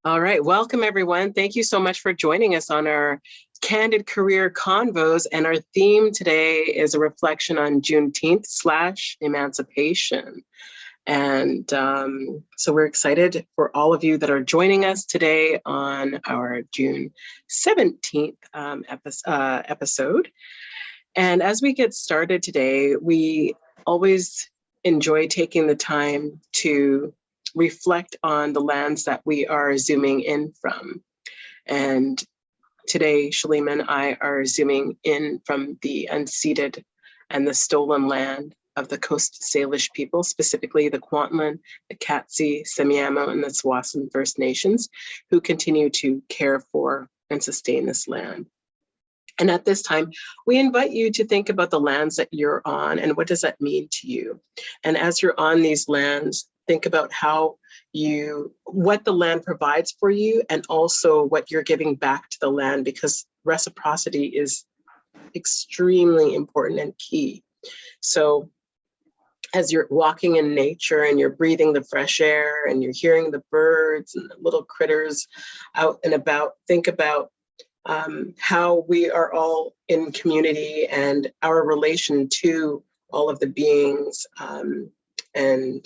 All right, welcome everyone. Thank you so much for joining us on our Candid Career Convos. And our theme today is a reflection on Juneteenth / emancipation. And so we're excited for all of you that are joining us today on our June 17th episode. And as we get started today, we always enjoy taking the time to reflect on the lands that we are zooming in from. And today, Shalima and I are zooming in from the unceded and the stolen land of the Coast Salish people, specifically the Kwantlen, the Katsi, Semiahmoo, and the Tsawwassen First Nations, who continue to care for and sustain this land. And at this time, we invite you to think about the lands that you're on and what does that mean to you? And as you're on these lands, think about what the land provides for you and also what you're giving back to the land, because reciprocity is extremely important and key. So as you're walking in nature and you're breathing the fresh air and you're hearing the birds and the little critters out and about, think about how we are all in community and our relation to all of the beings and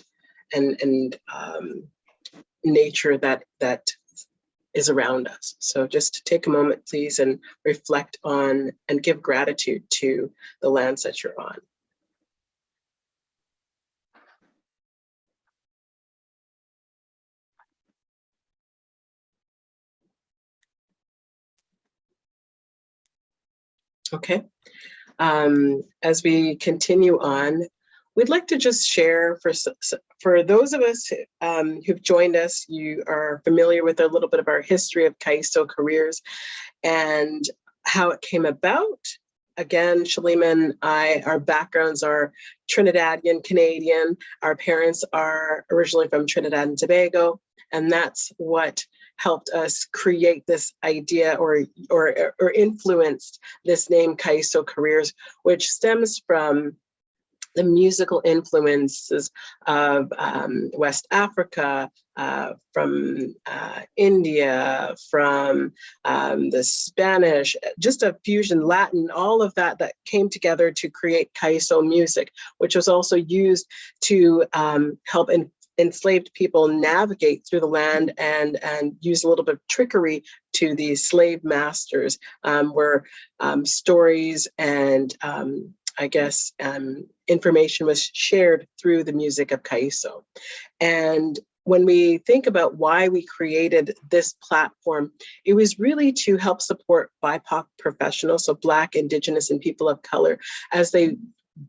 nature that is around us. So just take a moment, please, and reflect on and give gratitude to the lands that you're on. Okay. As we continue on, we'd like to just share for those of us who've joined us, you are familiar with a little bit of our history of Kaiso careers and how it came about. Again, Shalima and I, our backgrounds are Trinidadian, Canadian. Our parents are originally from Trinidad and Tobago, and that's what helped us create this idea or influenced this name Kaiso Careers, which stems from the musical influences of West Africa, from India, from the Spanish, just a fusion, Latin, all of that came together to create Kaiso music, which was also used to help enslaved people navigate through the land and use a little bit of trickery to the slave masters, where stories and information was shared through the music of Kaiso. And when we think about why we created this platform, it was really to help support BIPOC professionals, so Black, Indigenous, and people of color, as they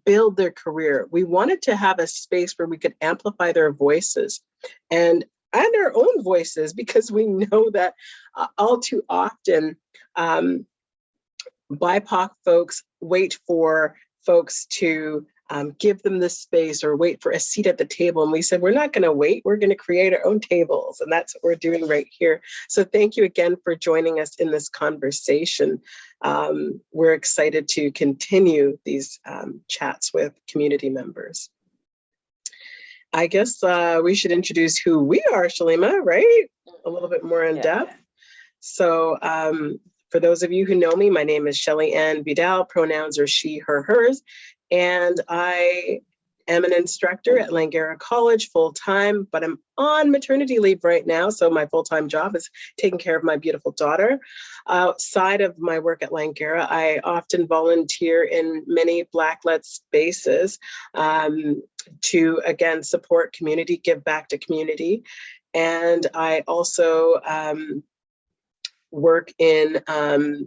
build their career. We wanted to have a space where we could amplify their voices and our own voices, because we know that all too often BIPOC folks wait for folks to give them the space or wait for a seat at the table. And we said, we're not going to wait, we're going to create our own tables. And that's what we're doing right here. So thank you again for joining us in this conversation. We're excited to continue these chats with community members. I guess we should introduce who we are, Shalima, right? A little bit more in depth. So for those of you who know me, my name is Shelly Ann Vidal, pronouns are she, her, hers, and I am an instructor at Langara College full-time, but I'm on maternity leave right now, so my full-time job is taking care of my beautiful daughter. Outside of my work at Langara, I often volunteer in many Black-led spaces to, again, support community, give back to community. And I also work in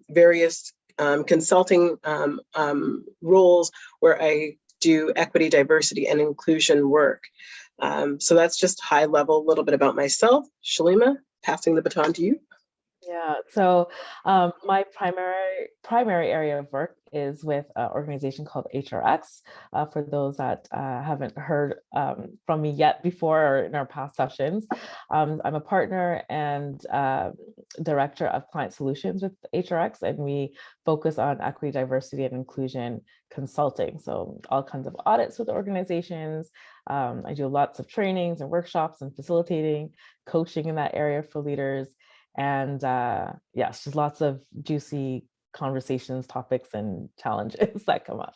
various consulting roles where I do equity, diversity, and inclusion work. So that's just high level, a little bit about myself. Shalima, passing the baton to you. Yeah, so my primary area of work is with an organization called HRX. For those that haven't heard from me yet before or in our past sessions, I'm a partner and director of client solutions with HRX, and we focus on equity, diversity, and inclusion consulting. So all kinds of audits with organizations. I do lots of trainings and workshops and facilitating, coaching in that area for leaders. And yes, just lots of juicy conversations, topics, and challenges that come up.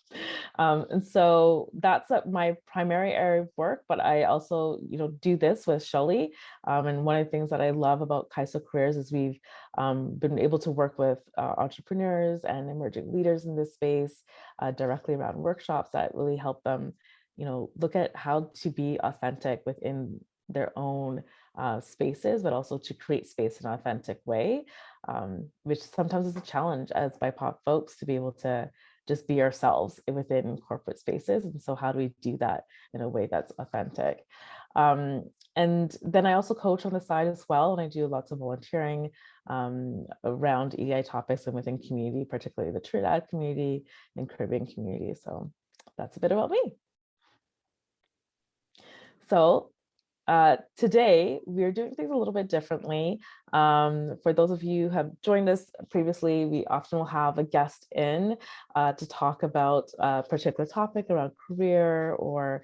And so that's my primary area of work, but I also, do this with Shelley. And one of the things that I love about Kaiso Careers is we've been able to work with entrepreneurs and emerging leaders in this space directly around workshops that really help them, look at how to be authentic within their own spaces, but also to create space in an authentic way, which sometimes is a challenge as BIPOC folks to be able to just be ourselves within corporate spaces. And so how do we do that in a way that's authentic? And then I also coach on the side as well, and I do lots of volunteering around EDI topics and within community, particularly the Trinidad community and Caribbean community. So that's a bit about me. So today, we're doing things a little bit differently. For those of you who have joined us previously, we often will have a guest in to talk about a particular topic around career or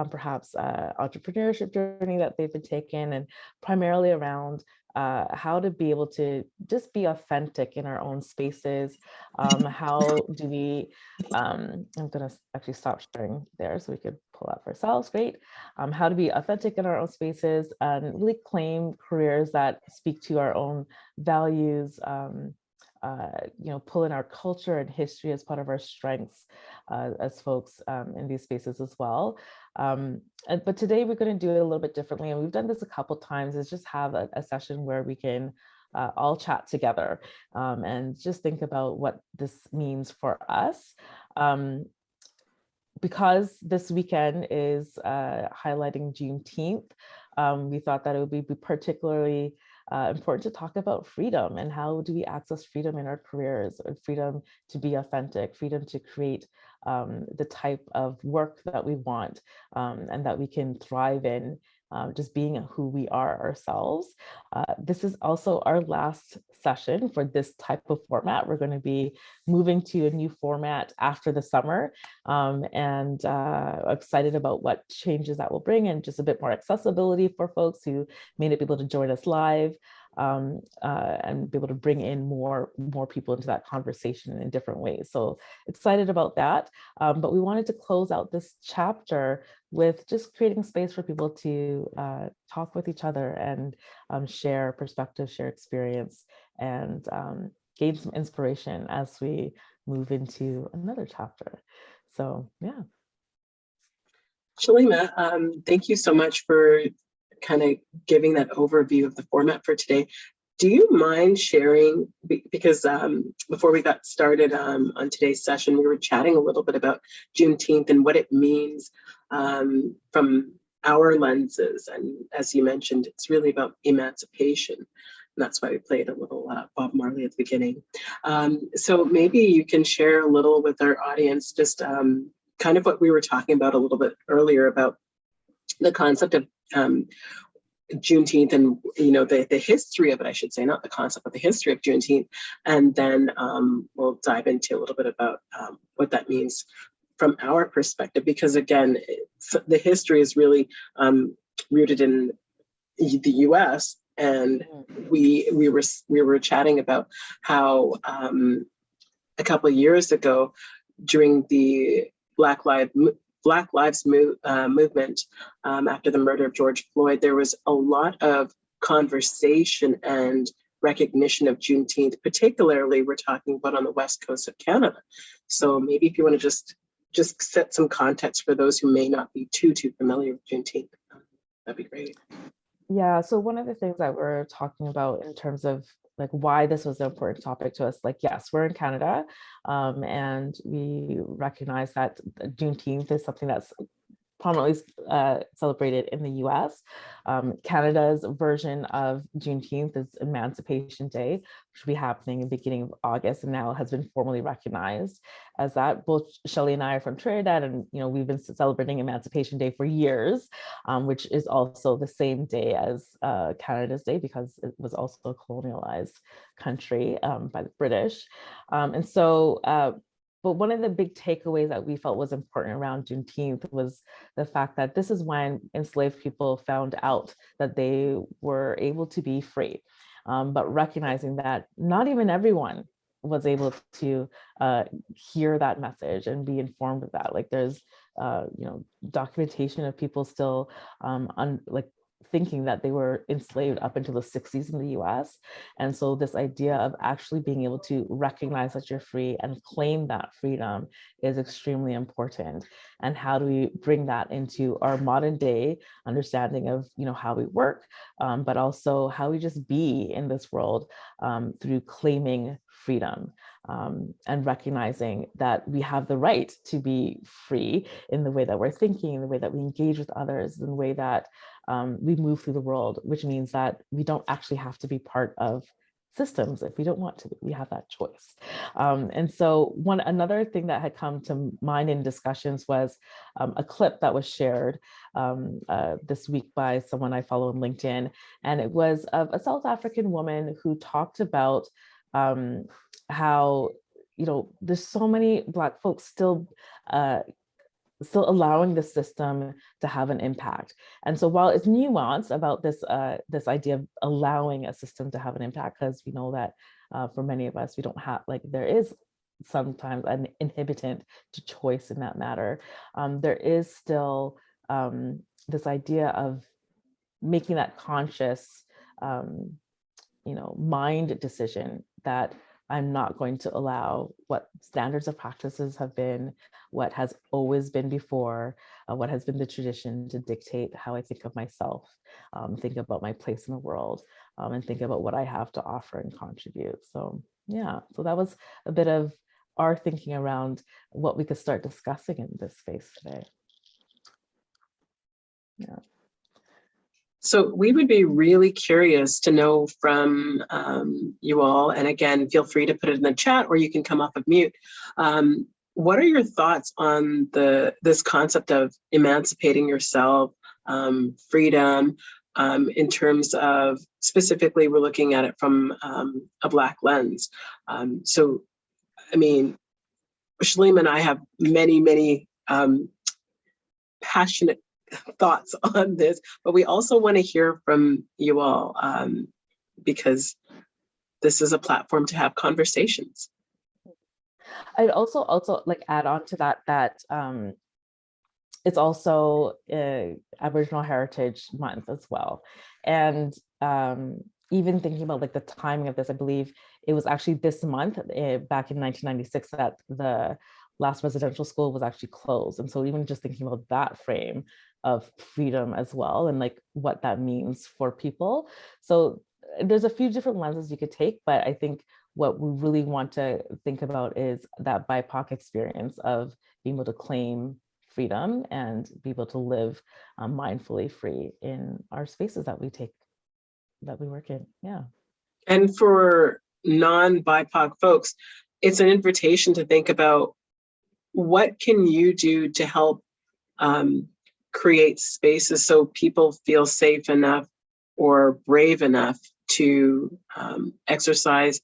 perhaps entrepreneurship journey that they've been taking, and primarily around how to be able to just be authentic in our own spaces. How do we, I'm going to actually stop sharing there so we could pull up ourselves. Great. How to be authentic in our own spaces and really claim careers that speak to our own values, pull in our culture and history as part of our strengths as folks in these spaces as well. But today we're going to do it a little bit differently, and we've done this a couple times, is just have a session where we can all chat together and just think about what this means for us. Because this weekend is highlighting Juneteenth, we thought that it would be particularly important to talk about freedom and how do we access freedom in our careers, or freedom to be authentic, freedom to create the type of work that we want and that we can thrive in, just being who we are ourselves. This is also our last session for this type of format. We're going to be moving to a new format after the summer, and excited about what changes that will bring, and just a bit more accessibility for folks who may not be able to join us live, and be able to bring in more people into that conversation in different ways. So excited about that. But we wanted to close out this chapter with just creating space for people to talk with each other and share perspective, share experience, and gain some inspiration as we move into another chapter. So, yeah. Shalima, thank you so much for kind of giving that overview of the format for today. Do you mind sharing, because before we got started on today's session, we were chatting a little bit about Juneteenth and what it means from our lenses. And as you mentioned, it's really about emancipation. And that's why we played a little Bob Marley at the beginning. So maybe you can share a little with our audience, just kind of what we were talking about a little bit earlier about the concept of Juneteenth and the history of it, I should say, not the concept, but the history of Juneteenth, and then we'll dive into a little bit about what that means from our perspective, because again, the history is really rooted in the U.S. and we were chatting about how a couple of years ago during the Black Lives movement after the murder of George Floyd, there was a lot of conversation and recognition of Juneteenth, particularly we're talking about on the West Coast of Canada. So maybe if you want to just set some context for those who may not be too familiar with Juneteenth, that'd be great. Yeah, so one of the things that we're talking about in terms of like why this was an important topic to us, like, yes, we're in Canada, and we recognize that Juneteenth is something that's prominently celebrated in the US. Canada's version of Juneteenth is Emancipation Day, which will be happening in the beginning of August, and now has been formally recognized as that. Both Shelley and I are from Trinidad, and we've been celebrating Emancipation Day for years, which is also the same day as Canada's Day, because it was also a colonialized country by the British. But one of the big takeaways that we felt was important around Juneteenth was the fact that this is when enslaved people found out that they were able to be free, but recognizing that not even everyone was able to hear that message and be informed of that. Like there's, documentation of people still thinking that they were enslaved up until the 60s in the US. And so this idea of actually being able to recognize that you're free and claim that freedom is extremely important. And how do we bring that into our modern day understanding of, how we work, but also how we just be in this world through claiming freedom, and recognizing that we have the right to be free in the way that we're thinking, in the way that we engage with others, in the way that we move through the world, which means that we don't actually have to be part of systems if we don't want to. We have that choice. And so another thing that had come to mind in discussions was a clip that was shared this week by someone I follow on LinkedIn. And it was of a South African woman who talked about how, there's so many Black folks still allowing the system to have an impact. And so while it's nuanced about this idea of allowing a system to have an impact, because we know that for many of us, we don't have, there is sometimes an inhibitant to choice in that matter. There is still this idea of making that conscious, mind decision that I'm not going to allow what standards of practices have been, what has always been before, what has been the tradition to dictate how I think of myself, think about my place in the world, and think about what I have to offer and contribute. So yeah, so that was a bit of our thinking around what we could start discussing in this space today. Yeah. So we would be really curious to know from you all, and again, feel free to put it in the chat, or you can come off of mute. What are your thoughts on this concept of emancipating yourself, freedom, in terms of, specifically, we're looking at it from a Black lens. So, I mean, Shalima and I have many passionate thoughts on this, but we also want to hear from you all, because this is a platform to have conversations. I'd also add on to that it's also Aboriginal Heritage Month as well. And even thinking about the timing of this, I believe it was actually this month, back in 1996, that the last residential school was actually closed. And so even just thinking about that frame of freedom as well, and what that means for people. So there's a few different lenses you could take, but I think what we really want to think about is that BIPOC experience of being able to claim freedom and be able to live mindfully free in our spaces that we work in. Yeah. And for non-BIPOC folks, it's an invitation to think about, what can you do to help create spaces so people feel safe enough or brave enough to exercise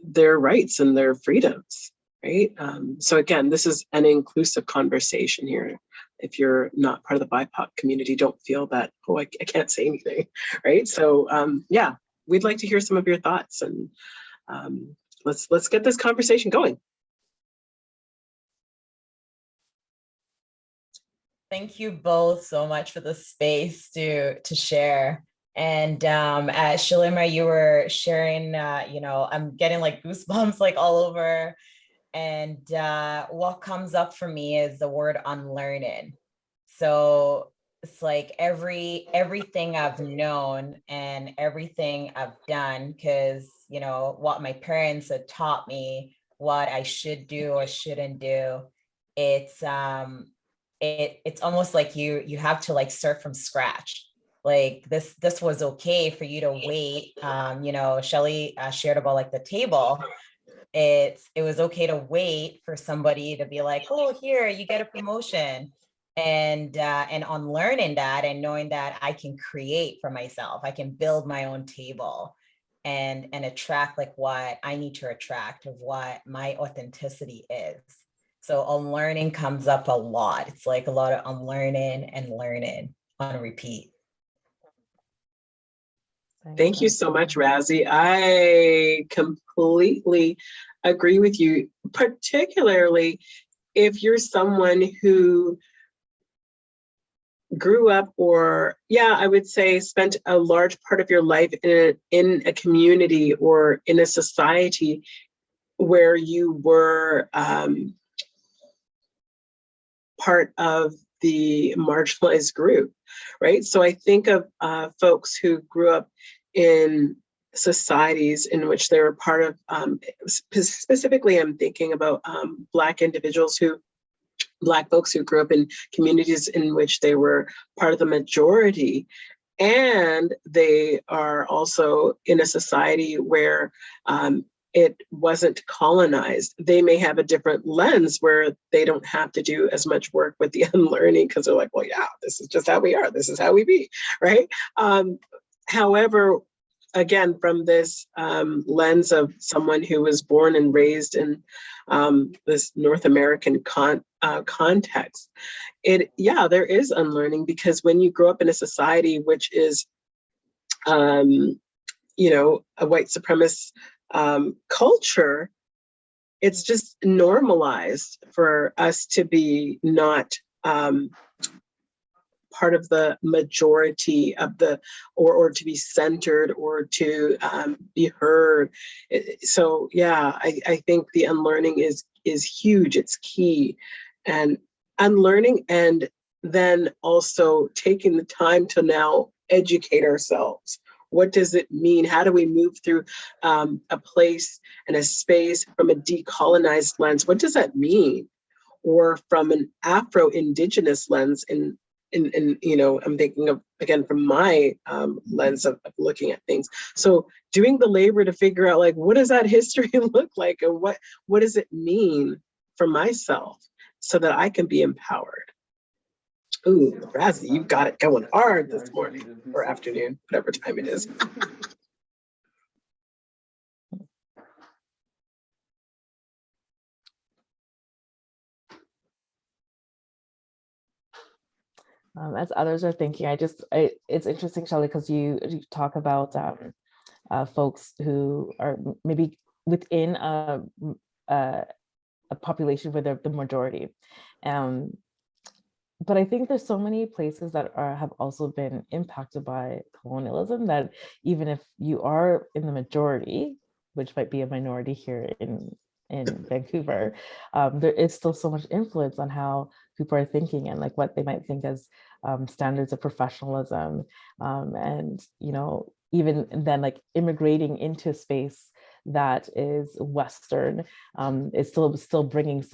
their rights and their freedoms, right? So again, this is an inclusive conversation here. If you're not part of the BIPOC community, don't feel that, oh, I can't say anything, right? So yeah, we'd like to hear some of your thoughts, and let's get this conversation going. Thank you both so much for the space to share. And as Shalima, you were sharing, I'm getting goosebumps all over. And what comes up for me is the word unlearning. So it's everything I've known and everything I've done, because, what my parents had taught me, what I should do or shouldn't do. it's almost like you have to like start from scratch. Like this was okay for you to wait. You know, Shelley shared about like the table. It was okay to wait for somebody to be like, oh, here, you get a promotion. And on learning that and knowing that I can create for myself, I can build my own table and attract like what I need to attract, of what my authenticity is. So unlearning comes up a lot. It's like a lot of unlearning and learning on repeat. Thank you so much, Razzie. I completely agree with you, particularly if you're someone who grew up, or I would say spent a large part of your life in a community or in a society where you were part of the marginalized group, right? So I think of folks who grew up in societies in which they were part of, specifically I'm thinking about Black folks who grew up in communities in which they were part of the majority, and they are also in a society where it wasn't colonized. They may have a different lens where they don't have to do as much work with the unlearning because they're like, well, yeah, this is just how we are. This is how we be, right? However, again, from this lens of someone who was born and raised in this North American context, there is unlearning, because when you grow up in a society which is, a white supremacist culture, it's just normalized for us to be not part of the majority of or to be centered or to be heard. So I think the unlearning is huge. It's key, and unlearning, and then also taking the time to now educate ourselves. What does it mean? How do we move through a place and a space from a decolonized lens? What does that mean? Or from an Afro-Indigenous lens, I'm thinking of, again, from my lens of looking at things. So doing the labor to figure out, like, what does that history look like, and what does it mean for myself so that I can be empowered? Ooh, Razzie, you've got it going hard this morning or afternoon, whatever time it is. As others are thinking, it's interesting, Shelley, because you talk about folks who are maybe within a population where they're the majority. But I think there's so many places that have also been impacted by colonialism, that even if you are in the majority, which might be a minority here in Vancouver, there is still so much influence on how people are thinking and like what they might think as standards of professionalism, and even then, like, immigrating into a space that is Western is still bringing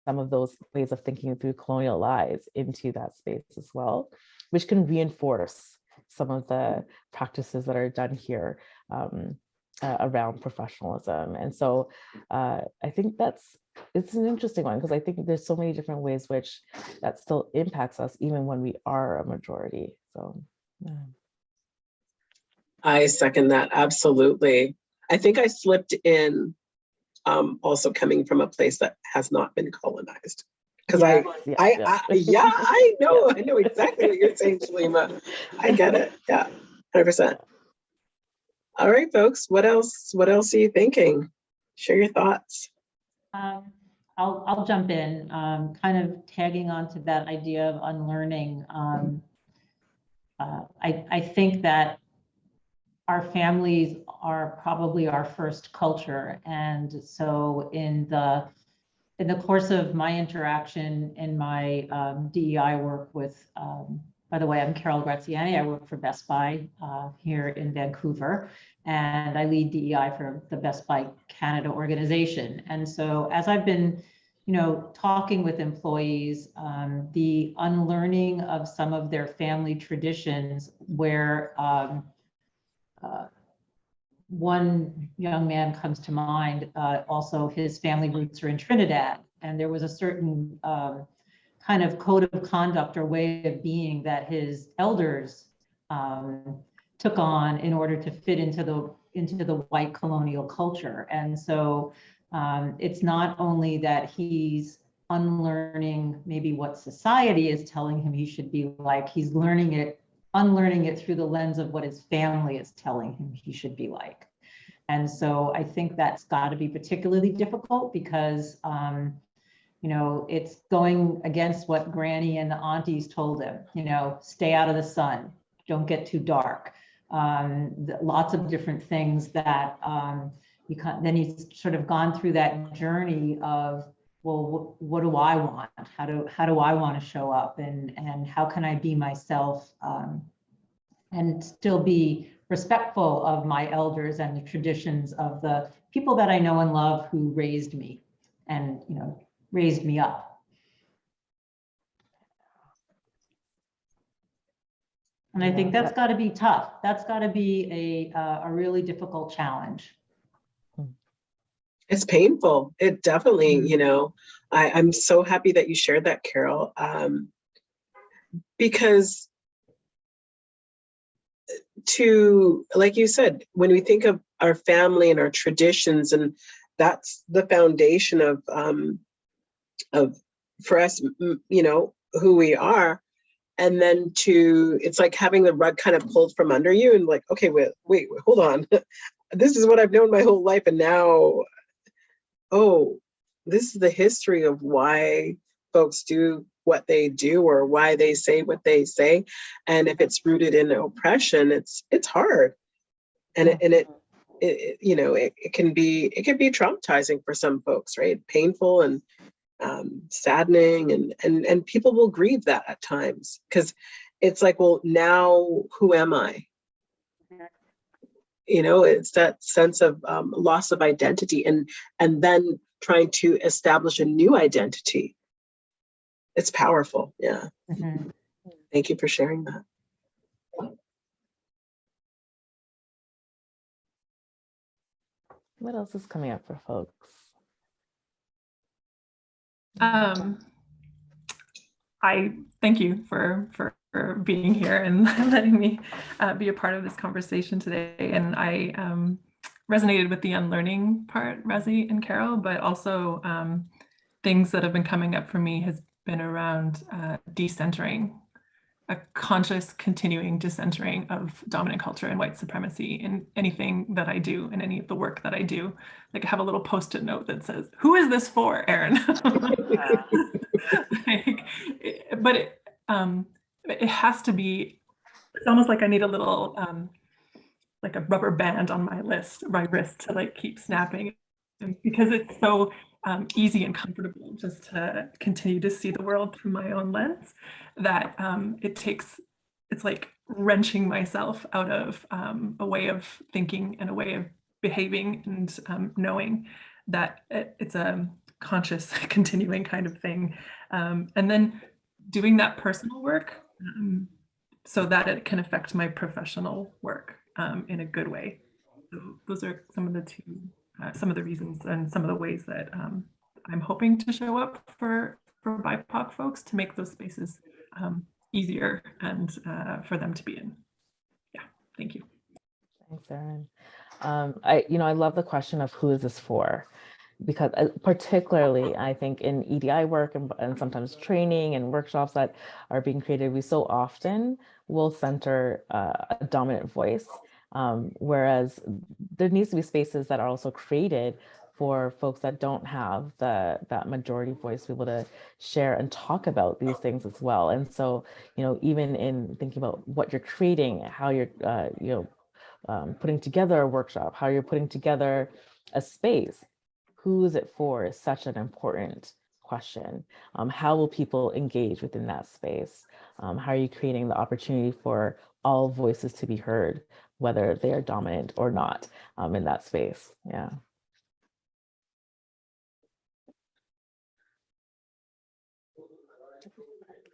some of those ways of thinking through colonial lies into that space as well, which can reinforce some of the practices that are done here around professionalism. And so I think it's an interesting one, because I think there's so many different ways which that still impacts us even when we are a majority. So yeah. I second that, absolutely. I think I slipped in also coming from a place that has not been colonized. Because I know exactly what you're saying, Shalima. I get it. Yeah, 100%. All right, folks. What else are you thinking? Share your thoughts. I'll jump in, kind of tagging on to that idea of unlearning. I think that our families are probably our first culture, and so in the course of my interaction in my DEI work with, by the way, I'm Carol Graziani. I work for Best Buy here in Vancouver, and I lead DEI for the Best Buy Canada organization. And so as I've been talking with employees, the unlearning of some of their family traditions where one young man comes to mind, also his family roots are in Trinidad, and there was a certain kind of code of conduct or way of being that his elders took on in order to fit into the white colonial culture. And so it's not only that he's unlearning maybe what society is telling him he should be like, he's unlearning it through the lens of what his family is telling him he should be like. And so I think that's got to be particularly difficult because, it's going against what Granny and the aunties told him, stay out of the sun, don't get too dark. Lots of different things that then he's sort of gone through that journey of, well, what do I want? How do I want to show up, and how can I be myself and still be respectful of my elders and the traditions of the people that I know and love who raised me and raised me up. And I think that's got to be tough. That's got to be a really difficult challenge. It's painful. It definitely, I'm so happy that you shared that, Carol, because like you said, when we think of our family and our traditions, and that's the foundation of for us, who we are. And then it's like having the rug kind of pulled from under you and like, okay, wait, hold on. This is what I've known my whole life. And now, this is the history of why folks do what they do or why they say what they say. And if it's rooted in oppression, it's hard. And it can be traumatizing for some folks, right? Painful and saddening, and people will grieve that at times because it's like, well, now who am I? It's that sense of loss of identity and then trying to establish a new identity. It's powerful. Yeah. Mm-hmm. Thank you for sharing that. What else is coming up for folks? I thank you for being here and letting me be a part of this conversation today. And I resonated with the unlearning part, Resi and Carol, but also things that have been coming up for me has been around decentering, a conscious continuing decentering of dominant culture and white supremacy in anything that I do, in any of the work that I do. Like I have a little post-it note that says, who is this for, Erin? But it has to be, it's almost like I need a little, like a rubber band on my wrist to like keep snapping, because it's so easy and comfortable just to continue to see the world through my own lens that it's like wrenching myself out of a way of thinking and a way of behaving and knowing that it's a conscious continuing kind of thing, and then doing that personal work so that it can affect my professional work in a good way. So those are some of the reasons and some of the ways that I'm hoping to show up for BIPOC folks to make those spaces easier and for them to be in. Yeah, thank you. Thanks, Erin. I love the question of who is this for? Because particularly, I think in EDI work and sometimes training and workshops that are being created, we so often will center a dominant voice, whereas there needs to be spaces that are also created for folks that don't have that majority voice to be able to share and talk about these things as well. And so, even in thinking about what you're creating, how you're, putting together a workshop, how you're putting together a space, who is it for is such an important question. How will people engage within that space? How are you creating the opportunity for all voices to be heard, whether they are dominant or not in that space? Yeah.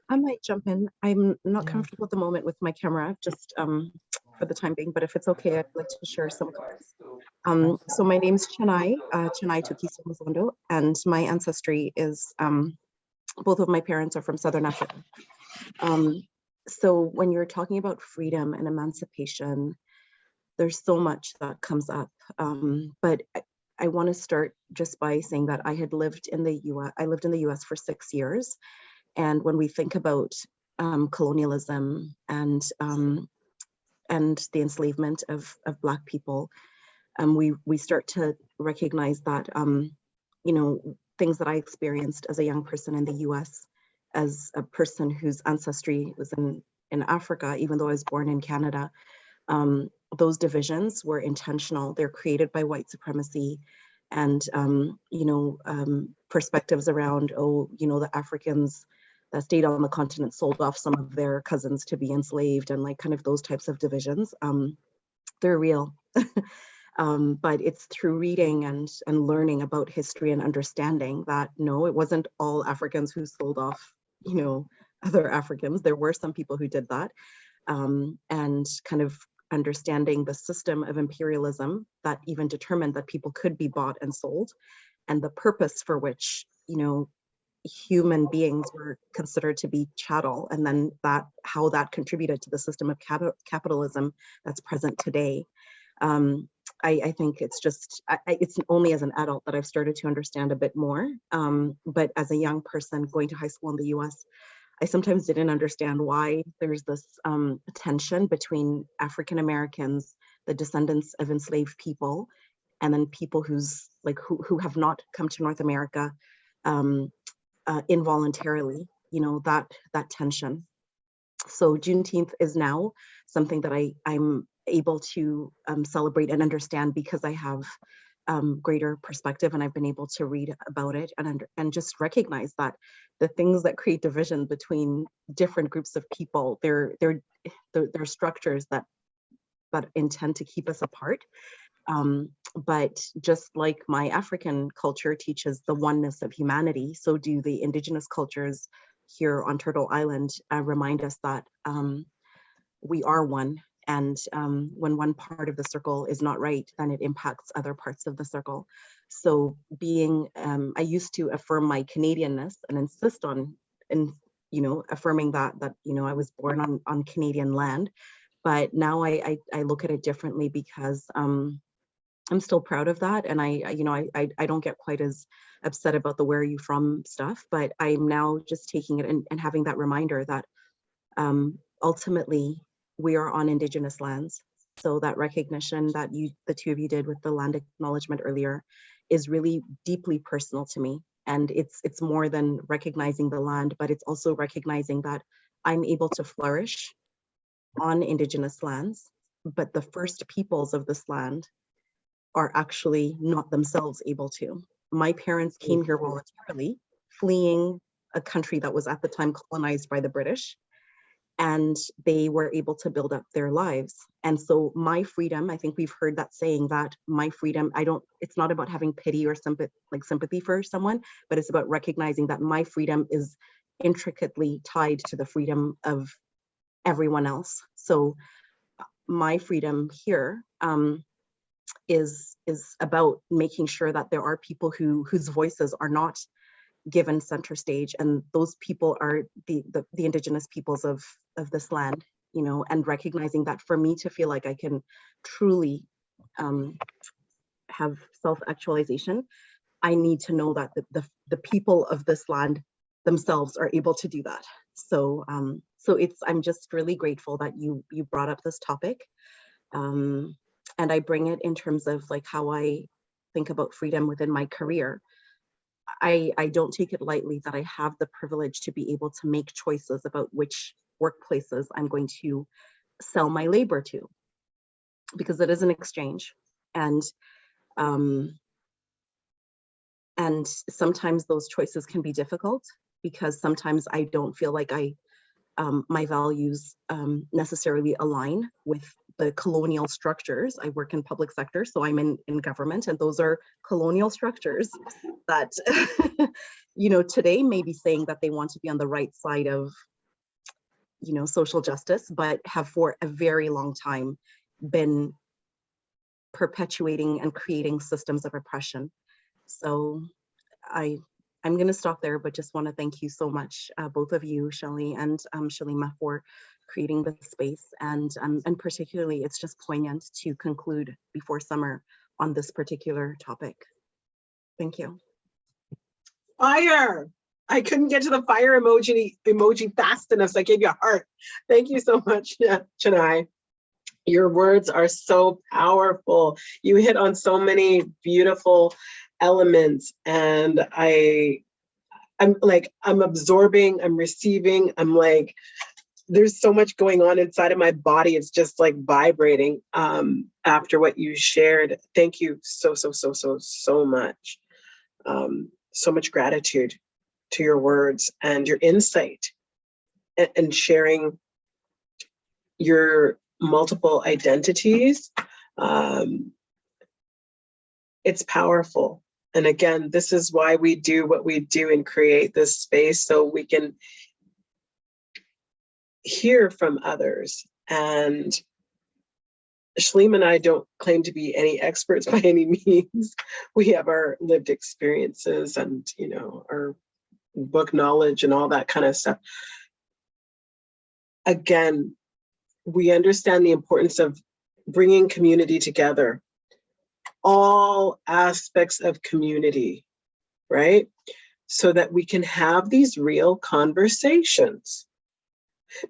I might jump in. I'm not Yeah. comfortable at the moment with my camera, just for the time being, but if it's okay, I'd like to share some thoughts. So my name's Chennai, Chennai Tukiso Mazondo, and my ancestry is, both of my parents are from Southern Africa. So when you're talking about freedom and emancipation, there's so much that comes up. But I want to start just by saying that I had lived in the US. I lived in the US for 6 years. And when we think about colonialism and the enslavement of Black people, we start to recognize that, you know, things that I experienced as a young person in the US, as a person whose ancestry was in Africa, even though I was born in Canada, those divisions were intentional. They're created by white supremacy and, you know, perspectives around, oh, you know, the Africans that stayed on the continent sold off some of their cousins to be enslaved, and like kind of those types of divisions. They're real. But it's through reading and learning about history and understanding that, no, it wasn't all Africans who sold off, you know, other Africans. There were some people who did that. And kind of understanding the system of imperialism that even determined that people could be bought and sold, and the purpose for which, you know, human beings were considered to be chattel, and then how that contributed to the system of capitalism that's present today. I think it's just, it's only as an adult that I've started to understand a bit more. But as a young person going to high school in the US, I sometimes didn't understand why there's this tension between African Americans, the descendants of enslaved people, and then people who's like who have not come to North America involuntarily, you know, that tension. So Juneteenth is now something that I'm able to celebrate and understand because I have greater perspective, and I've been able to read about it and just recognize that the things that create division between different groups of people, they're structures that intend to keep us apart. But just like my African culture teaches the oneness of humanity, so do the Indigenous cultures here on Turtle Island remind us that we are one. And when one part of the circle is not right, then it impacts other parts of the circle. So I used to affirm my Canadianness and insist on, you know, affirming that, you know, I was born on Canadian land. But now I look at it differently because I'm still proud of that. And I don't get quite as upset about the where are you from stuff, but I'm now just taking it and having that reminder that ultimately we are on Indigenous lands. So that recognition that the two of you did with the land acknowledgement earlier is really deeply personal to me. And it's more than recognizing the land, but it's also recognizing that I'm able to flourish on Indigenous lands, but the first peoples of this land are actually not themselves able to. My parents came here voluntarily, fleeing a country that was at the time colonized by the British, and they were able to build up their lives. And so my freedom, I think we've heard that saying that my freedom, it's not about having pity or sympathy for someone, but it's about recognizing that my freedom is intricately tied to the freedom of everyone else. So my freedom here is about making sure that there are people whose voices are not given center stage, and those people are the Indigenous peoples of this land, you know, and recognizing that for me to feel like I can truly have self-actualization, I need to know that the people of this land themselves are able to do that. So I'm just really grateful that you brought up this topic, and I bring it in terms of like how I think about freedom within my career. I don't take it lightly that I have the privilege to be able to make choices about which workplaces I'm going to sell my labor to, because it is an exchange. And sometimes those choices can be difficult because sometimes I don't feel like my values necessarily align with the colonial structures. I work in public sector, so I'm in government, and those are colonial structures that, you know, today may be saying that they want to be on the right side of social justice, but have for a very long time been perpetuating and creating systems of oppression. So I'm going to stop there, but just want to thank you so much, both of you, Shelley and Shalima, for creating the space. And particularly, it's just poignant to conclude before summer on this particular topic. Thank you. Fire! I couldn't get to the fire emoji fast enough, so I gave you a heart. Thank you so much, Chennai. Your words are so powerful. You hit on so many beautiful elements, and I'm absorbing, I'm receiving, I'm like, there's so much going on inside of my body. It's just like vibrating after what you shared. Thank you so much. So much gratitude to your words and your insight and sharing your multiple identities. It's powerful. And again, this is why we do what we do and create this space, so we can hear from others. And Shalima and I don't claim to be any experts by any means. We have our lived experiences and, our book knowledge and all that kind of stuff. Again, we understand the importance of bringing community together, all aspects of community, right? So that we can have these real conversations.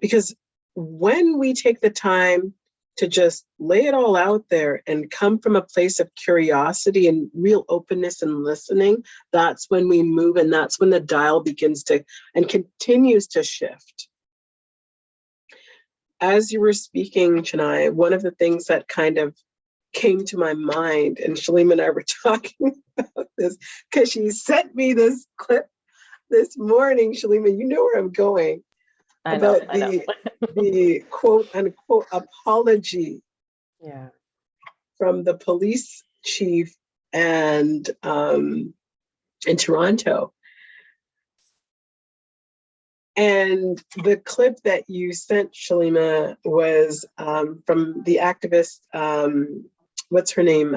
Because when we take the time to just lay it all out there and come from a place of curiosity and real openness and listening, that's when we move, and that's when the dial begins to and continues to shift. As you were speaking, Chennai, one of the things that kind of came to my mind, and Shalima and I were talking about this because she sent me this clip this morning. Shalima, you know where I'm going. I know. The quote unquote apology from the police chief and in Toronto. And the clip that you sent, Shalima, was from the activist, what's her name?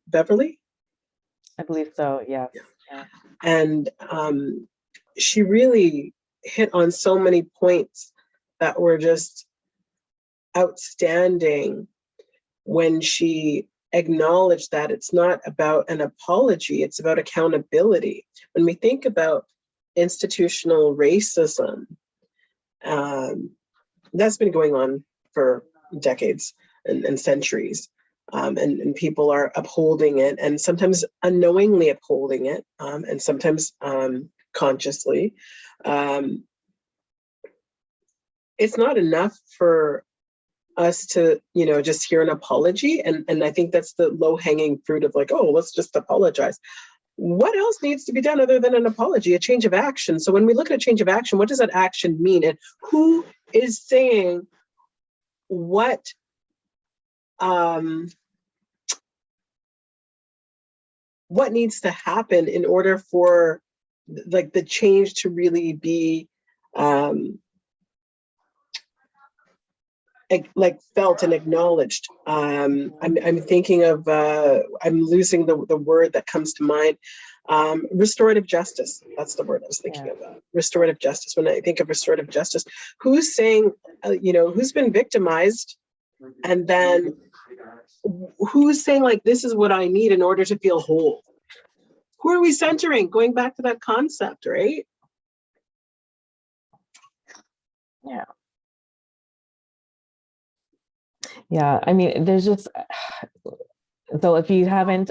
Beverly? I believe so, yes. Yeah. And she really hit on so many points that were just outstanding when she acknowledged that it's not about an apology, it's about accountability. When we think about institutional racism, that's been going on for decades and centuries, and people are upholding it, and sometimes unknowingly upholding it, and sometimes consciously. It's not enough for us to, just hear an apology, and I think that's the low-hanging fruit of like, oh, let's just apologize. What else needs to be done other than an apology? A change of action. So when we look at a change of action, what does that action mean? And who is saying what needs to happen in order for like the change to really be like felt and acknowledged? I'm thinking of I'm losing the word that comes to mind. Restorative justice. That's the word I was thinking of. Restorative justice. When I think of restorative justice, who's saying, who's been victimized, and then who's saying like, this is what I need in order to feel whole? Who are we centering? Going back to that concept, right? Yeah. Yeah, I mean, there's just, so if you haven't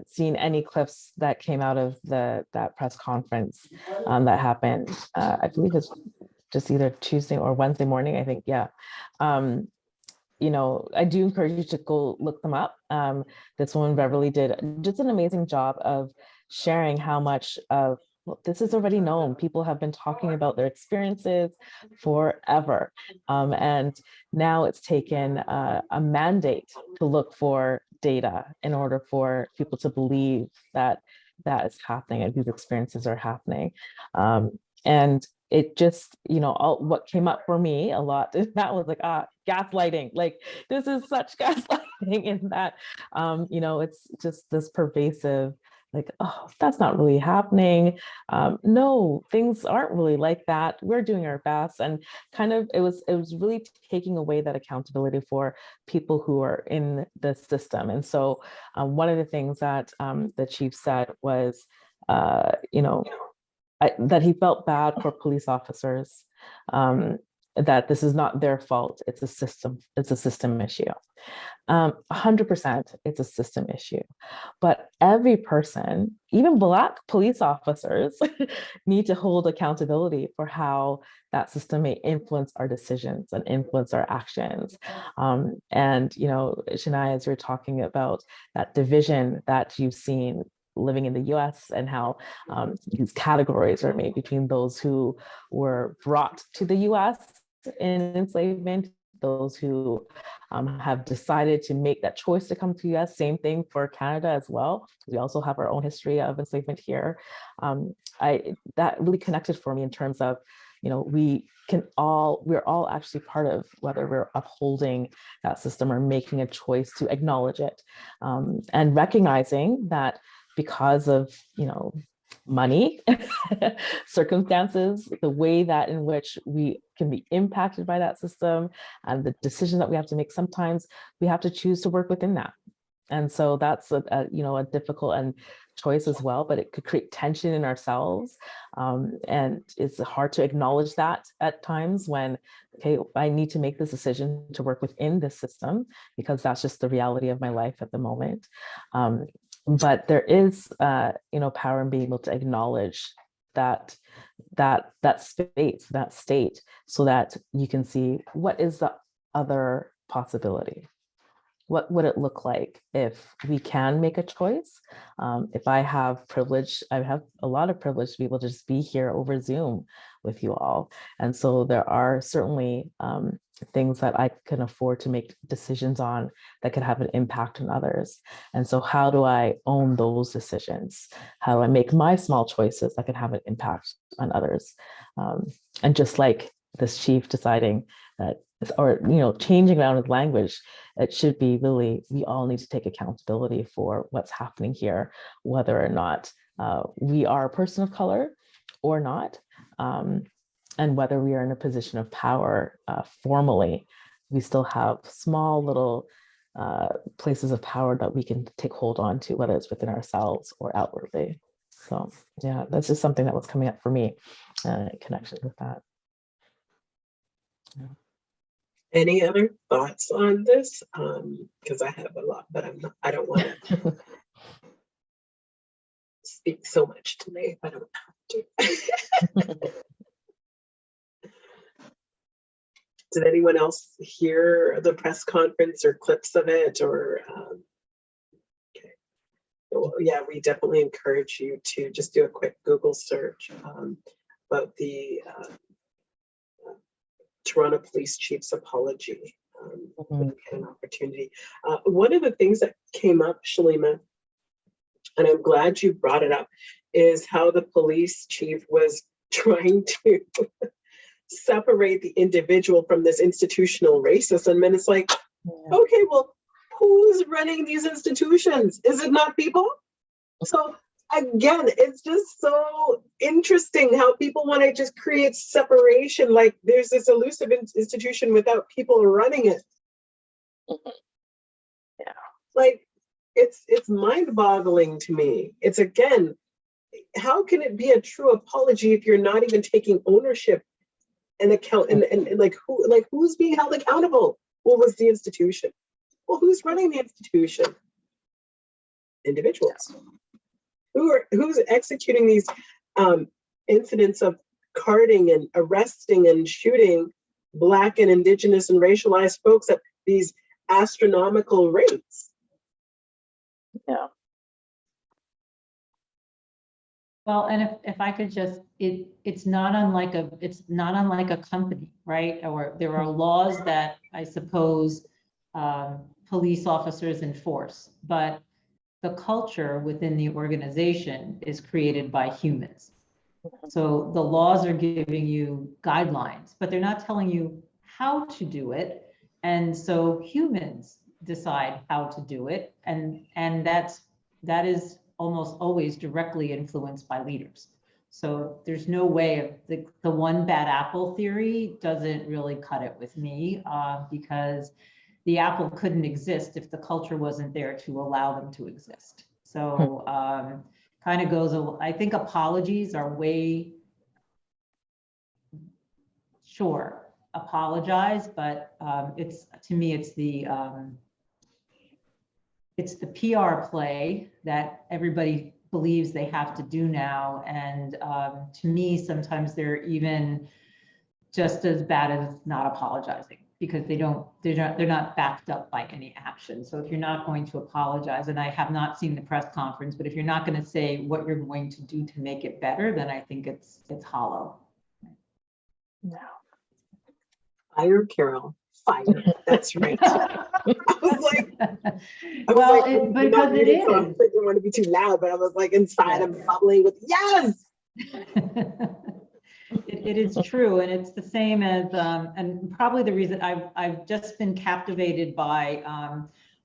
seen any clips that came out of that press conference that happened, I believe it's just either Tuesday or Wednesday morning, I think, yeah. I do encourage you to go look them up. This woman, Beverly, did just an amazing job of sharing how much of this is already known. People have been talking about their experiences forever. And now it's taken a mandate to look for data in order for people to believe that that is happening and these experiences are happening. And it just, what came up for me a lot, that was like, gaslighting. Like, this is such gaslighting in that, it's just this pervasive, like, oh, that's not really happening. No, things aren't really like that. We're doing our best. And kind of, it was really taking away that accountability for people who are in the system. And so one of the things that the chief said was, that he felt bad for police officers, that this is not their fault. It's a system issue. 100% it's a system issue. But every person, even Black police officers, need to hold accountability for how that system may influence our decisions and influence our actions. And, Shania, as you're talking about that division that you've seen living in the US and how these categories are made between those who were brought to the US in enslavement, those who have decided to make that choice to come to the US. Same thing for Canada as well. We also have our own history of enslavement here. That really connected for me in terms of, we're all actually part of whether we're upholding that system or making a choice to acknowledge it, and recognizing that because of, money, circumstances, the way that in which we can be impacted by that system and the decision that we have to make, sometimes we have to choose to work within that. And so that's a difficult and choice as well, but it could create tension in ourselves. And it's hard to acknowledge that at times when, okay, I need to make this decision to work within this system because that's just the reality of my life at the moment. But there is, power in being able to acknowledge that space, that state, so that you can see what is the other possibility. What would it look like if we can make a choice? If I have privilege, I have a lot of privilege to be able to just be here over Zoom with you all. And so there are certainly things that I can afford to make decisions on that could have an impact on others. And so how do I own those decisions? How do I make my small choices that can have an impact on others? And just like this chief deciding that, or changing around his language, it should be really, we all need to take accountability for what's happening here, whether or not we are a person of color or not, and whether we are in a position of power formally. We still have small little places of power that we can take hold on to, whether it's within ourselves or outwardly. So yeah, that's just something that was coming up for me in connection with that. Yeah. Any other thoughts on this? Because I have a lot, but I don't want to speak so much today if I don't have to. Did anyone else hear the press conference or clips of it? Or okay, well, yeah, we definitely encourage you to just do a quick Google search about the Toronto Police Chief's apology. When you get an opportunity. One of the things that came up, Shalima, and I'm glad you brought it up, is how the police chief was trying to separate the individual from this institutional racism. And it's like, okay, well, who's running these institutions? Is it not people? So again, it's just so interesting how people want to just create separation. Like there's this elusive institution without people running it. Yeah. Like it's mind-boggling to me. It's, again, how can it be a true apology if you're not even taking ownership and account and who's being held accountable? What was the institution? Well, who's running the institution? Individuals. Who's executing these incidents of carding and arresting and shooting Black and Indigenous and racialized folks at these astronomical rates? Yeah. Well, and if I could just, it's not unlike a company, right? Or there are laws that I suppose police officers enforce, but the culture within the organization is created by humans. So the laws are giving you guidelines, but they're not telling you how to do it. And so humans decide how to do it. And that is almost always directly influenced by leaders. So there's no way of the one bad apple theory doesn't really cut it with me, because the apple couldn't exist if the culture wasn't there to allow them to exist. So kind of goes, I think apologies are way, sure, apologize, but it's, to me, it's the PR play that everybody believes they have to do now. And to me, sometimes they're even just as bad as not apologizing, because they're not backed up by any action. So if you're not going to apologize, and I have not seen the press conference, but if you're not going to say what you're going to do to make it better, then I think it's hollow. No. Fire, Carol. Fire. That's right. I was like, because it is. So I didn't want to be too loud, but I was like inside, I'm bubbling with yes. It is true, and it's the same as, and probably the reason I've just been captivated by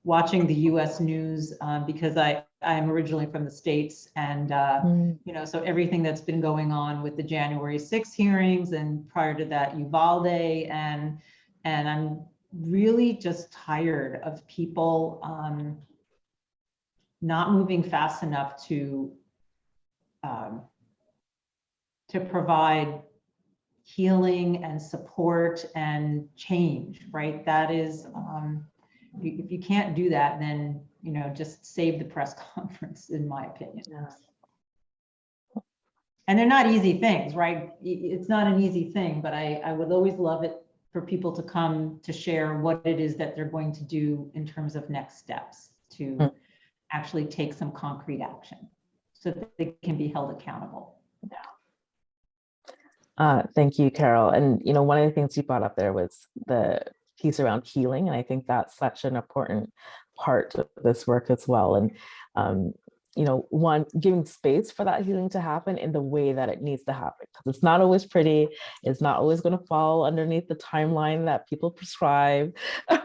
watching the U.S. news, because I'm originally from the States, and you know, so everything that's been going on with the January 6th hearings, and prior to that, Uvalde, and I'm really just tired of people not moving fast enough to provide healing and support and change, right? That is, if you can't do that, then, you know, just save the press conference, in my opinion. Yeah. And they're not easy things, right? It's not an easy thing, but I would always love it for people to come to share what it is that they're going to do in terms of next steps to actually take some concrete action so that they can be held accountable. Yeah. Thank you, Carol. And, you know, one of the things you brought up there was the piece around healing. And I think that's such an important part of this work as well. And, you know, one, giving space for that healing to happen in the way that it needs to happen. Because it's not always pretty. It's not always going to fall underneath the timeline that people prescribe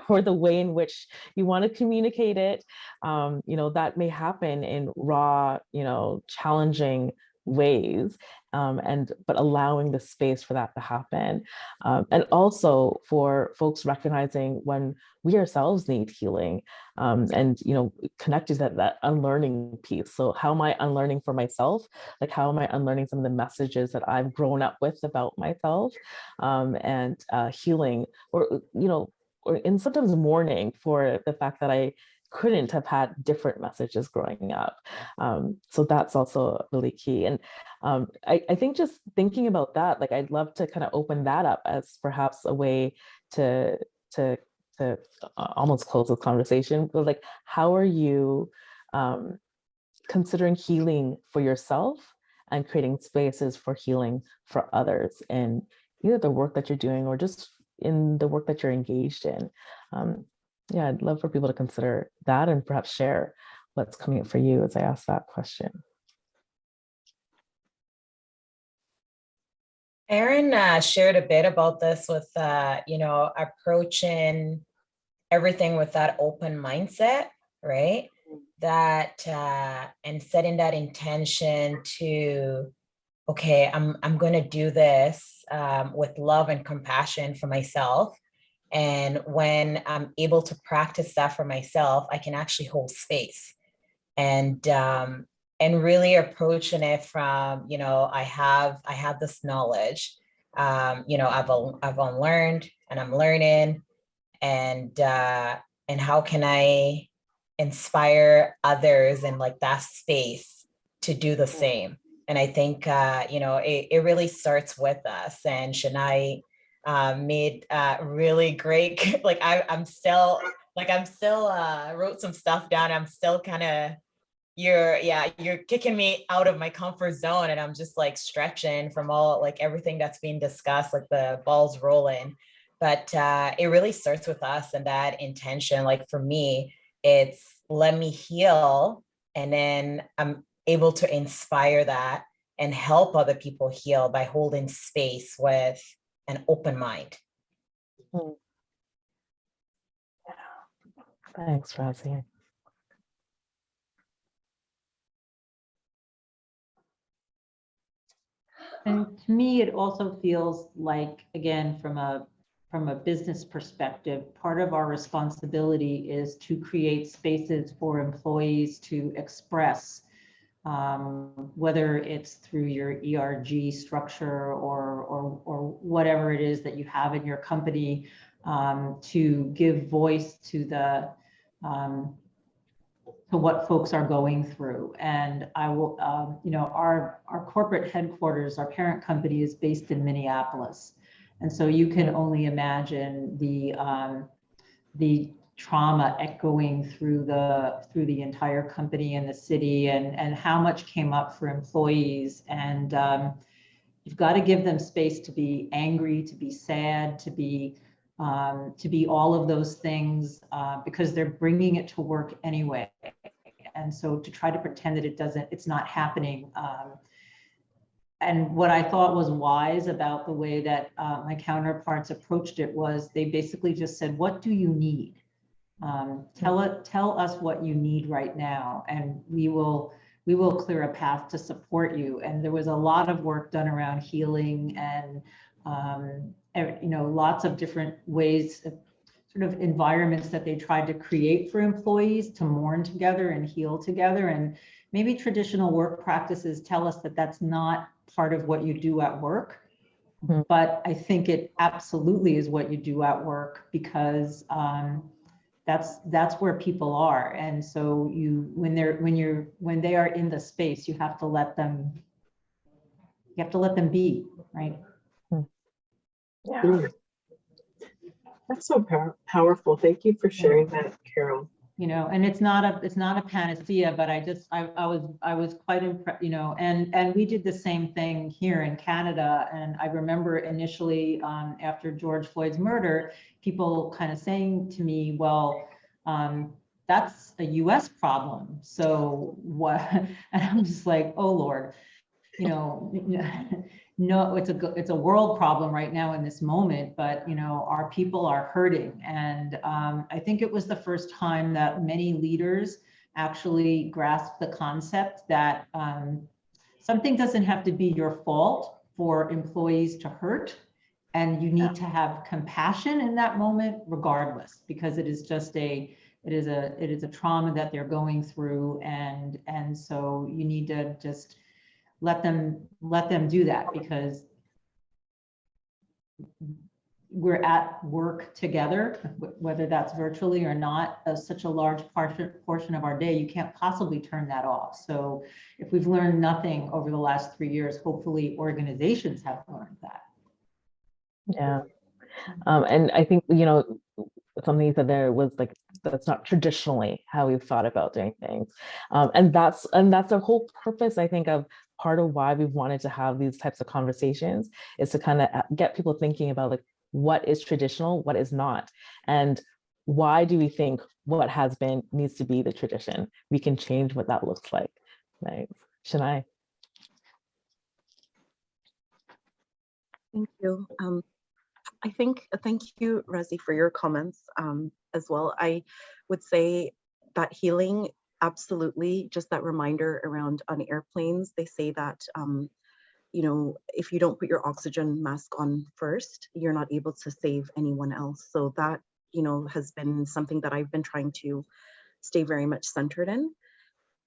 or the way in which you want to communicate it. You know, that may happen in raw, you know, challenging ways, but allowing the space for that to happen. And also for folks recognizing when we ourselves need healing, and, you know, connected to that unlearning piece. So how am I unlearning for myself? Like, how am I unlearning some of the messages that I've grown up with about myself, and healing, or, you know, and sometimes mourning for the fact that I couldn't have had different messages growing up. So that's also really key. And I think just thinking about that, like, I'd love to kind of open that up as perhaps a way to almost close this conversation. But like, how are you considering healing for yourself and creating spaces for healing for others in either the work that you're doing or just in the work that you're engaged in? Yeah, I'd love for people to consider that and perhaps share what's coming up for you as I ask that question. Erin shared a bit about this with, you know, approaching everything with that open mindset, right? That, and setting that intention to, okay, I'm going to do this with love and compassion for myself. And when I'm able to practice that for myself, I can actually hold space and really approaching it from, you know, I have this knowledge, you know, I've unlearned and I'm learning, and how can I inspire others in like that space to do the same? And I think, you know, it really starts with us. And Shania made really great, like I'm still wrote some stuff down. I'm still kind of, you're kicking me out of my comfort zone, and I'm just like stretching from all, like everything that's being discussed, like the ball's rolling. But it really starts with us and that intention. Like for me, it's let me heal, and then I'm able to inspire that and help other people heal by holding space with an open mind. Thanks, Rosie. And to me, it also feels like, again, from a business perspective, part of our responsibility is to create spaces for employees to express, whether it's through your ERG structure or whatever it is that you have in your company, to give voice to the to what folks are going through. And I will, our corporate headquarters, our parent company is based in Minneapolis. And so you can only imagine the trauma echoing through the entire company and the city, and how much came up for employees. And you've got to give them space to be angry, to be sad, to be all of those things, because they're bringing it to work anyway. And so to try to pretend that it's not happening. And what I thought was wise about the way that my counterparts approached it was they basically just said, what do you need? Tell us what you need right now, and we will clear a path to support you. And there was a lot of work done around healing and lots of different ways, sort of environments that they tried to create for employees to mourn together and heal together. And maybe traditional work practices tell us that that's not part of what you do at work, but I think it absolutely is what you do at work, because that's where people are. And so when they are in the space, you have to let them be, right? Yeah. That's so powerful. Thank you for sharing that, Carol. And it's not a panacea, but I was quite impressed, and we did the same thing here in Canada. And I remember initially, after George Floyd's murder, people kind of saying to me, well, that's a US problem. So what? And I'm just like, oh Lord, no, it's a world problem right now in this moment, but our people are hurting. And I think it was the first time that many leaders actually grasped the concept that something doesn't have to be your fault for employees to hurt, and you need to have compassion in that moment regardless, because it is a trauma that they're going through, and so you need to just let them do that, because we're at work together, whether that's virtually or not, such a large portion of our day, you can't possibly turn that off. So if we've learned nothing over the last 3 years, hopefully organizations have learned that. Yeah. And I think, something you said there was like, that's not traditionally how we've thought about doing things. And that's the whole purpose, I think, of part of why we've wanted to have these types of conversations, is to kind of get people thinking about like, what is traditional, what is not, and why do we think what has been needs to be the tradition? We can change what that looks like. Right, Shania? Thank you. Thank you, Rosie, for your comments as well. I would say that healing, absolutely, just that reminder around on airplanes, they say that, if you don't put your oxygen mask on first, you're not able to save anyone else. So that, has been something that I've been trying to stay very much centered in,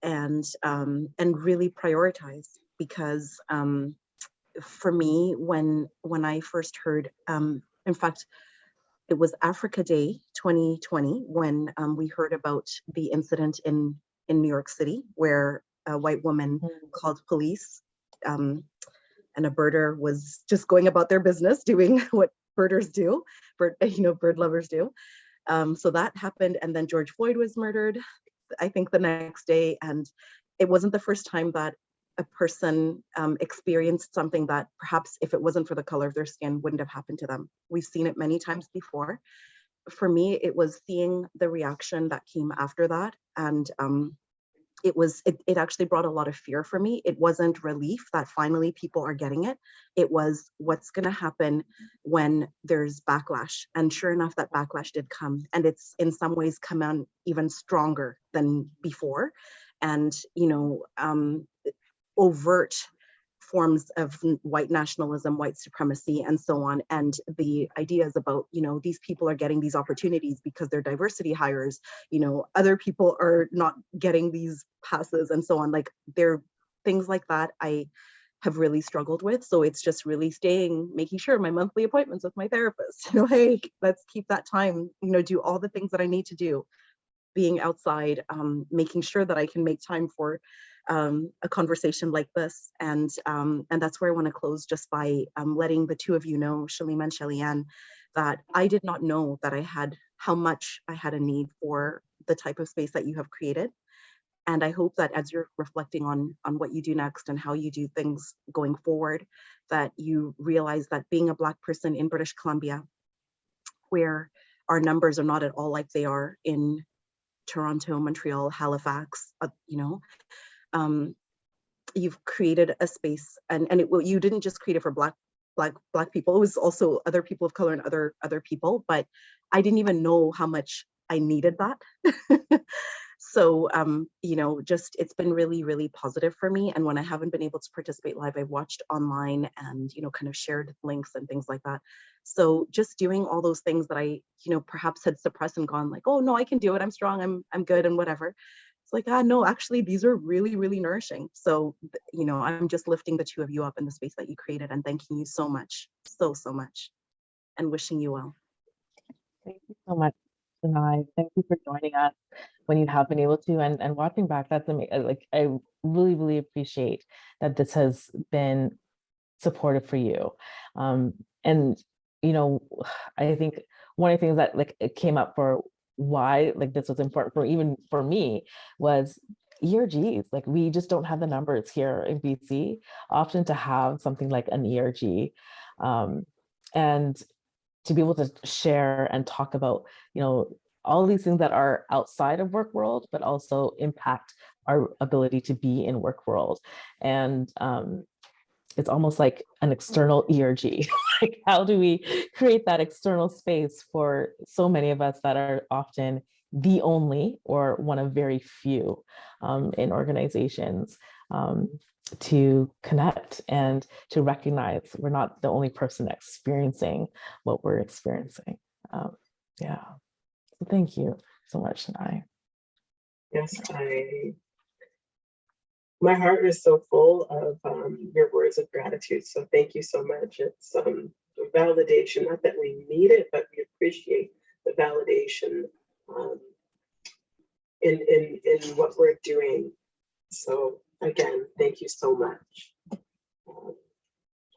and really prioritize, because for me, when I first heard, in fact, it was Africa Day 2020 when we heard about the incident in New York City, where a white woman called police, and a birder was just going about their business, doing what birders do, bird lovers do. So that happened, and then George Floyd was murdered, I think the next day, and it wasn't the first time that a person experienced something that perhaps if it wasn't for the color of their skin wouldn't have happened to them. We've seen it many times before. For me, it was seeing the reaction that came after that, and it actually brought a lot of fear for me. It wasn't relief that finally people are getting it. It was what's going to happen when there's backlash. And sure enough, that backlash did come, and it's in some ways come on even stronger than before. And, you know, overt forms of white nationalism, white supremacy, and so on. And the ideas about, you know, these people are getting these opportunities because they're diversity hires, you know, other people are not getting these passes and so on. Like, there things like that I have really struggled with. So it's just really making sure my monthly appointments with my therapist, you know, hey, let's keep that time, you know, do all the things that I need to do, being outside, making sure that I can make time for a conversation like this. And that's where I want to close, just by letting the two of you know, Shalima and Shellyanne, that I did not know that how much I had a need for the type of space that you have created. And I hope that as you're reflecting on what you do next and how you do things going forward, that you realize that being a Black person in British Columbia, where our numbers are not at all like they are in Toronto, Montreal, Halifax, you know, you've created a space, and you didn't just create it for Black people. It was also other people of color and other people. But I didn't even know how much I needed that. So, you know, just it's been really, really positive for me. And when I haven't been able to participate live, I've watched online and, you know, kind of shared links and things like that. So just doing all those things that I, you know, perhaps had suppressed and gone like, oh no, I can do it, I'm strong, I'm good, and whatever. It's like, no, actually, these are really, really nourishing. So, you know, I'm just lifting the two of you up in the space that you created, and thanking you so much, so much, and wishing you well. Thank you so much, Sanai. Thank you for joining us when you have been able to, and watching back. That's amazing. Like, I really, really appreciate that this has been supportive for you. And, you know, I think one of the things that like it came up for why like this was important for even for me was ERGs. Like, we just don't have the numbers here in BC often to have something like an ERG. And to be able to share and talk about, you know, all these things that are outside of work world, but also impact our ability to be in work world. And it's almost like an external ERG. Like, how do we create that external space for so many of us that are often the only or one of very few in organizations, to connect and to recognize we're not the only person experiencing what we're experiencing. Yeah, so thank you so much, Sanai. Yes, my heart is so full of your words of gratitude. So thank you so much. It's validation, not that we need it, but we appreciate the validation in what we're doing. So again, thank you so much.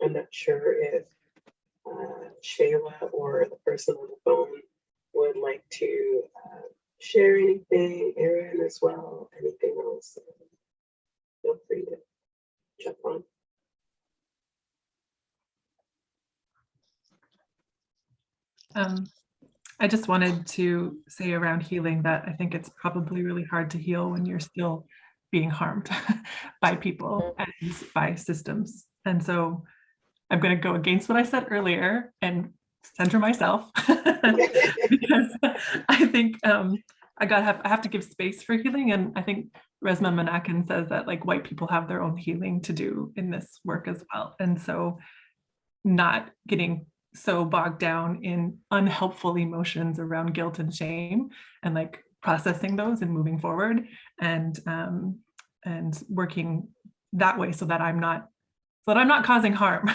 I'm not sure if Shayla or the person on the phone would like to share anything, Erin as well, anything else. Feel free to jump on. I just wanted to say around healing that I think it's probably really hard to heal when you're still being harmed by people and by systems. And so I'm going to go against what I said earlier and center myself because I think I have to give space for healing. And I think Resmaa Menakem says that like white people have their own healing to do in this work as well. And so not getting so bogged down in unhelpful emotions around guilt and shame, and like processing those and moving forward and working that way so that I'm not causing harm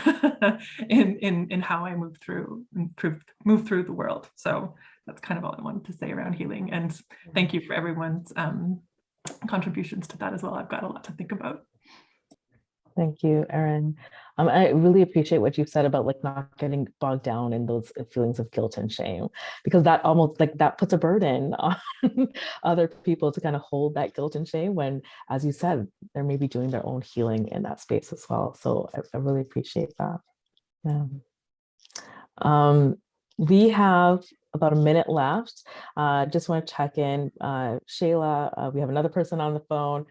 in how I move through the world. So that's kind of all I wanted to say around healing. And thank you for everyone's contributions to that as well. I've got a lot to think about. Thank you, Erin. I really appreciate what you said about like not getting bogged down in those feelings of guilt and shame, because that almost like that puts a burden on other people to kind of hold that guilt and shame when, as you said, they're maybe doing their own healing in that space as well. So I really appreciate that. Yeah. We have about a minute left. Just want to check in. Shayla, we have another person on the phone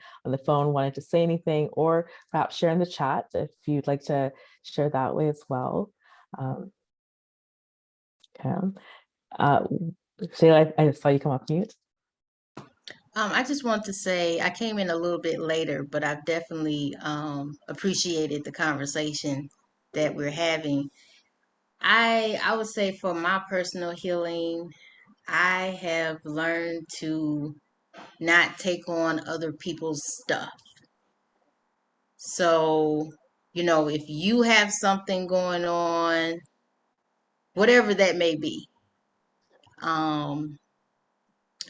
wanted to say anything, or perhaps share in the chat if you'd like to share that way as well. Okay. Shayla, I saw you come off mute. I just want to say I came in a little bit later, but I've definitely appreciated the conversation that we're having. I would say for my personal healing, I have learned to not take on other people's stuff. So, if you have something going on, whatever that may be,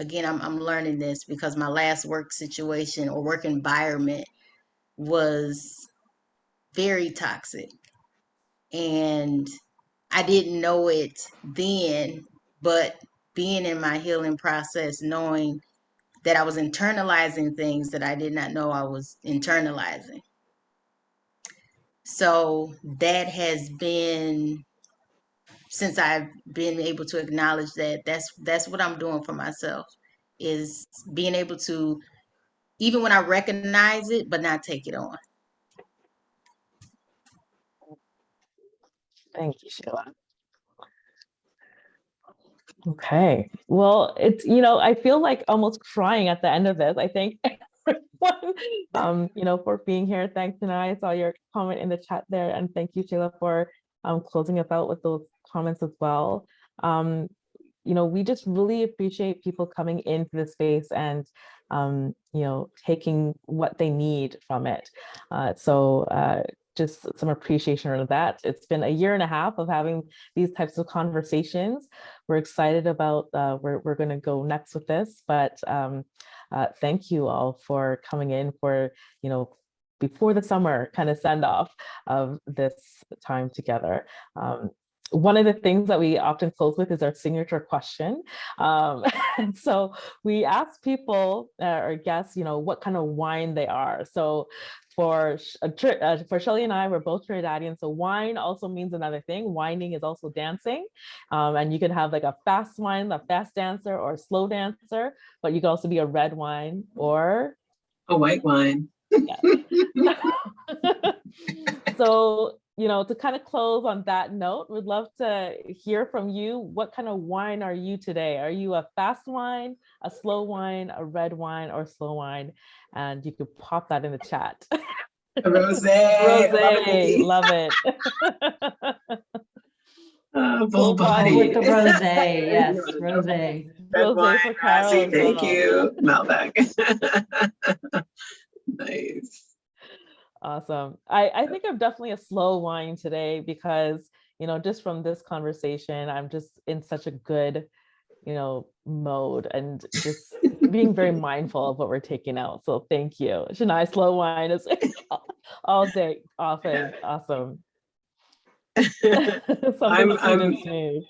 again, I'm learning this because my last work situation or work environment was very toxic. And I didn't know it then, but being in my healing process, knowing that I was internalizing things that I did not know I was internalizing. So that has been, since I've been able to acknowledge that, that's what I'm doing for myself, is being able to, even when I recognize it, but not take it on. Thank you, Sheila. Okay. Well, it's, I feel like almost crying at the end of this. I thank everyone, for being here. Thanks, Tanai. I saw your comment in the chat there. And thank you, Sheila, for closing us out with those comments as well. We just really appreciate people coming into the space and, taking what they need from it. Just some appreciation of that. It's been a year and a half of having these types of conversations. We're excited about where we're going to go next with this, but thank you all for coming in for, before the summer kind of send off of this time together. One of the things that we often close with is our signature question. And so we ask people or guests, what kind of wine they are. So for Shelley and I, we're both Trinidadian. So wine also means another thing. Whining is also dancing. And you can have like a fast wine, a fast dancer, or a slow dancer, but you can also be a red wine or a white wine. Yes. So, to kind of close on that note, we'd love to hear from you. What kind of wine are you today? Are you a fast wine, a slow wine, a red wine, or slow wine? And you could pop that in the chat. Rosé. Rosé, love it. Full body. With the rosé, yes, rosé. Red wine, for Carol. thank you, Malbec. Nice. Awesome. I think I'm definitely a slow wine today because, just from this conversation, I'm just in such a good, mode and just being very mindful of what we're taking out. So thank you. Shania, slow wine is all day, often. Awesome. Something sweet and smooth.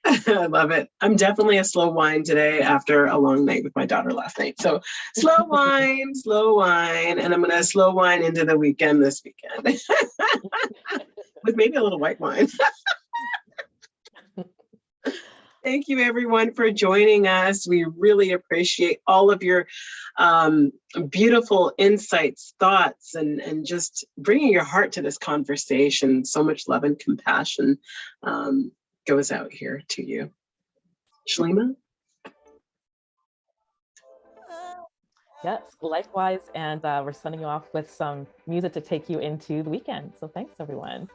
I love it. I'm definitely a slow wine today after a long night with my daughter last night. So slow wine, and I'm going to slow wine into the weekend this weekend with maybe a little white wine. Thank you, everyone, for joining us. We really appreciate all of your beautiful insights, thoughts, and just bringing your heart to this conversation. So much love and compassion goes out here to you. Shalima? Yes, likewise. And we're sending you off with some music to take you into the weekend. So thanks, everyone.